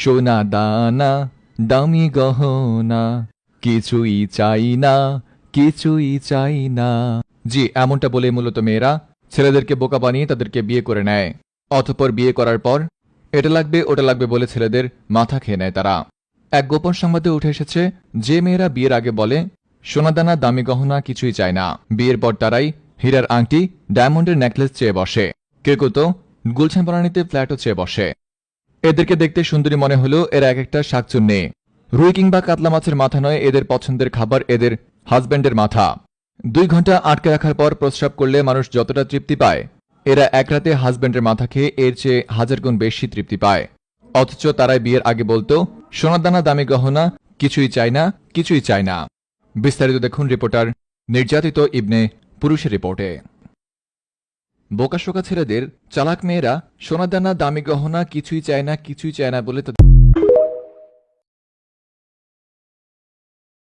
সোনা দানা দামি গহনা কিছুই চাই না, কিছুই চাই না। জি, এমনটা বলে মূলত মেয়েরা ছেলেদেরকে বোকা বানিয়ে তাদেরকে বিয়ে করে নেয়। অতঃপর বিয়ে করার পর এটা লাগবে ওটা লাগবে বলে ছেলেদের মাথা খেয়ে নেয় তারা। এক গোপন সংবাদে উঠে এসেছে, যে মেয়েরা বিয়ের আগে বলে সোনাদানা দামি গহনা কিছুই চায় না, বিয়ের পর তারাই হীরার আংটি ডায়মন্ডের নেকলেস চেয়ে বসে, কেউ তো গুলশান বনানীতে ফ্ল্যাটও চেয়ে বসে। এদেরকে দেখতে সুন্দরী মনে হলেও এরা এক একটা শাকচুন্নি। রুই কিংবা কাতলা মাছের মাথা নয় এদের পছন্দের খাবার, এদের হাজব্যান্ডের মাথা। 2 ঘন্টা আটকে রাখার পর প্রস্রাব করলে মানুষ যতটা তৃপ্তি পায়, এরা এক রাতে হাজব্যান্ডের মাথা খেয়ে এর চেয়ে 1000 গুণ বেশি তৃপ্তি পায়। অথচ তারাই বিয়ের আগে বলতো সোনাদানা দামি গহনা কিছুই চায় না, কিছুই চায় না। বিস্তারিত দেখুন রিপোর্টার নির্যাতিত ইবনে পুরুষের রিপোর্টে। বোকাশোকা ছেলেদের চালাক মেয়েরা সোনাদানা দামি গহনা কিছুই চায় না, কিছুই চায় না বলে